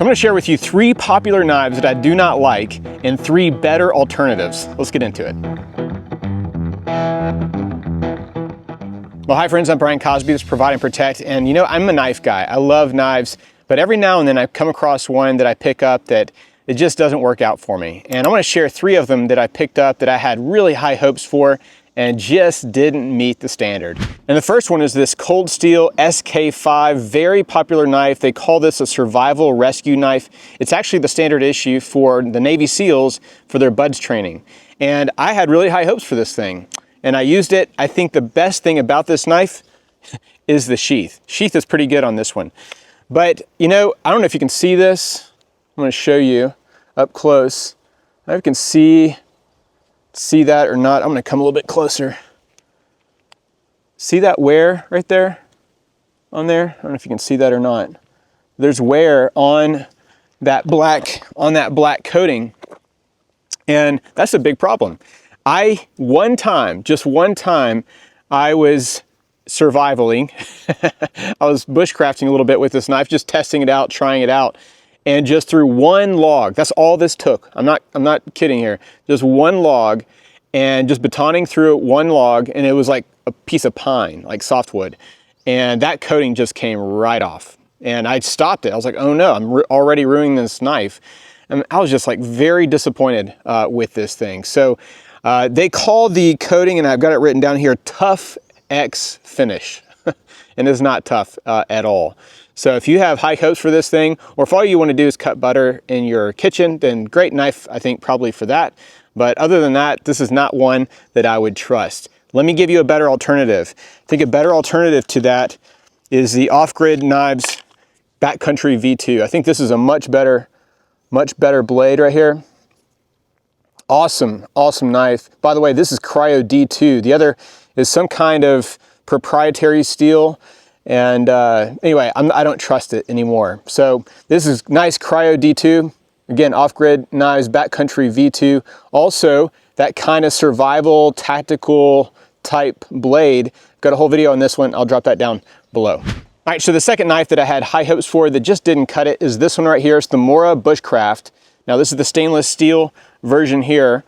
I'm going to share with you 3 popular knives that I do not like and 3 better alternatives. Let's get into it. Well, hi friends, I'm Brian Cosby, this is Provide and Protect, and you know, I'm a knife guy. I love knives, but every now and then I come across one that I pick up that it just doesn't work out for me. And I want to share 3 of them that I picked up that I had really high hopes for and just didn't meet the standard. And the first one is this Steel SK5, very popular knife. They call this a survival rescue knife. It's actually the standard issue for the Navy SEALs for their BUDS training. And I had really high hopes for this thing. And I used it. I think the best thing about this knife is the sheath. Sheath is pretty good on this one. But you know, I don't know if you can see this. I'm going to show you up close. I don't know if you can see that or not. I'm going to come a little bit closer. See that wear right there on there? I don't know if you can see that or not. There's wear on that black coating, and that's a big problem. Just one time, I was survivaling. I was bushcrafting a little bit with this knife, just testing it out, trying it out. And just through one log, that's all this took. I'm not kidding here. Just one log and just batoning through one log, and it was like a piece of pine, like softwood. And that coating just came right off. And I stopped it. I was like, oh no, I'm already ruining this knife. And I was just like very disappointed with this thing. So they call the coating, and I've got it written down here, Tough X Finish. And it's not tough at all. So if you have high hopes for this thing, or if all you want to do is cut butter in your kitchen, then great knife, I think, probably for that. But other than that, this is not one that I would trust. Let me give you a better alternative. I think a better alternative to that is the Off-Grid Knives Backcountry V2. I think this is a much better blade right here. Awesome, awesome knife. By the way, this is Cryo D2. The other is some kind of proprietary steel. And anyway, I don't trust it anymore. So this is nice Cryo D2. Again, Off-Grid Knives Backcountry V2. Also, that kind of survival, tactical type blade. Got a whole video on this one. I'll drop that down below. All right, so the second knife that I had high hopes for that just didn't cut it is this one right here. It's the Mora Bushcraft. Now this is the stainless steel version here.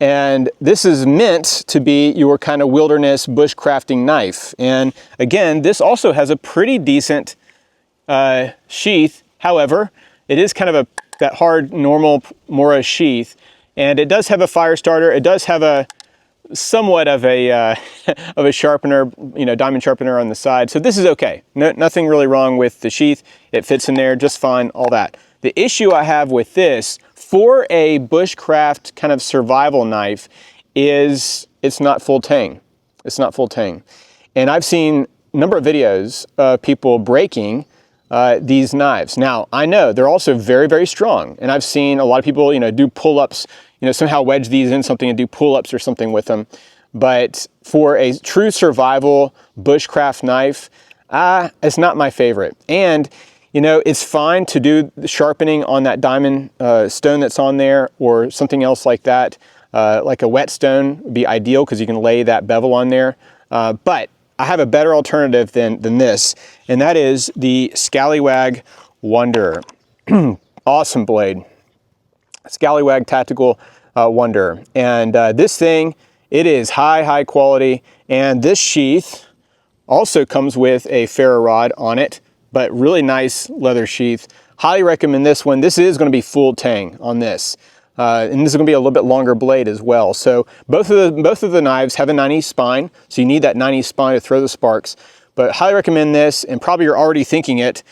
And this is meant to be your kind of wilderness bushcrafting knife. And again, this also has a pretty decent sheath. However, it is kind of that hard, normal Mora sheath. And it does have a fire starter. It does have a somewhat of a of a sharpener, you know, diamond sharpener on the side. So this is okay. Nothing really wrong with the sheath. It fits in there just fine, all that. The issue I have with this for a bushcraft kind of survival knife is it's not full tang. It's not full tang. And I've seen a number of videos of people breaking these knives. Now, I know they're also very, very strong. And I've seen a lot of people, you know, do pull-ups, you know, somehow wedge these in something and do pull-ups or something with them. But for a true survival bushcraft knife, it's not my favorite. And you know, it's fine to do the sharpening on that diamond stone that's on there or something else like that. Like a whetstone would be ideal because you can lay that bevel on there. But I have a better alternative than this, and that is the Scallywag Wonder. Awesome blade. Scallywag Tactical Wonder. And this thing, it is high quality. And this sheath also comes with a ferro rod on it, but really nice leather sheath. Highly recommend this one. This is going to be full tang on this. And this is going to be a little bit longer blade as well. So both of the knives have a 90 spine, so you need that 90 spine to throw the sparks. But highly recommend this, and probably you're already thinking it.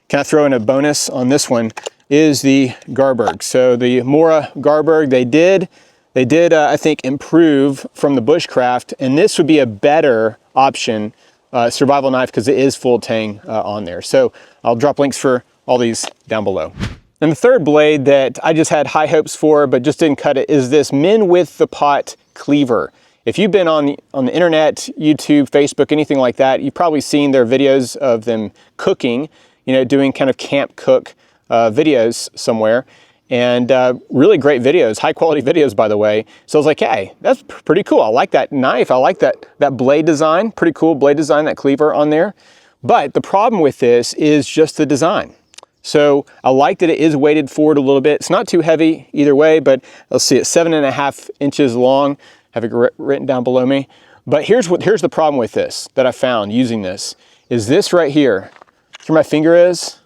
Can I throw in a bonus on this one? Is the Garberg. So the Mora Garberg, they did I think improve from the Bushcraft, and this would be a better option. Survival knife because it is full tang on there. So I'll drop links for all these down below. And the third blade that I just had high hopes for but just didn't cut it is this Men with the Pot cleaver. If you've been on the internet, YouTube, Facebook, anything like that, you've probably seen their videos of them cooking, you know, doing kind of camp cook videos somewhere. And really great videos, high quality videos, by the way. So I was like, hey, that's pretty cool. I like that knife. I like that blade design. Pretty cool blade design, that cleaver on there. But the problem with this is just the design. So I like that it is weighted forward a little bit. It's not too heavy either way, but let's see, it's 7.5 inches long. I have it written down below me. But here's the problem with this that I found using this, is this right here. Where my finger is,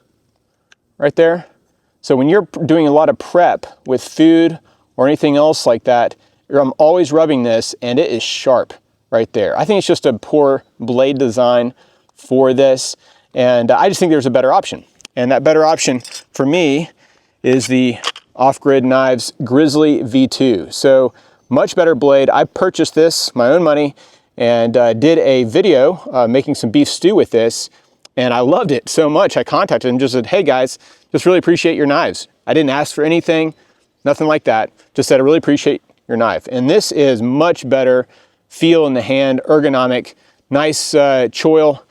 right there. So when you're doing a lot of prep with food or anything else like that, I'm always rubbing this and it is sharp right there. I think it's just a poor blade design for this. And I just think there's a better option. And that better option for me is the Off-Grid Knives Grizzly V2. So much better blade. I purchased this, my own money, and did a video making some beef stew with this. And I loved it so much. I contacted him, just said, hey guys, just really appreciate your knives. I didn't ask for anything, nothing like that. Just said, I really appreciate your knife. And this is much better feel in the hand, ergonomic, nice choil,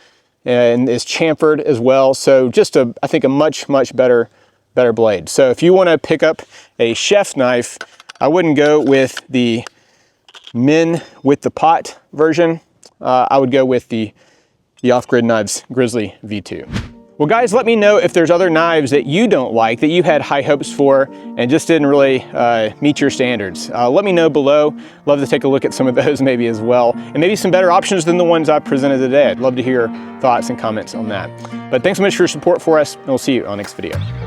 and is chamfered as well. So just I think a much better blade. So if you want to pick up a chef's knife, I wouldn't go with the Min with the pot version. I would go with the Off-Grid Knives Grizzly V2. Well guys, let me know if there's other knives that you don't like, that you had high hopes for and just didn't really meet your standards. Let me know below. Love to take a look at some of those maybe as well, and maybe some better options than the ones I presented today. I'd love to hear thoughts and comments on that. But thanks so much for your support for us, and we'll see you on the next video.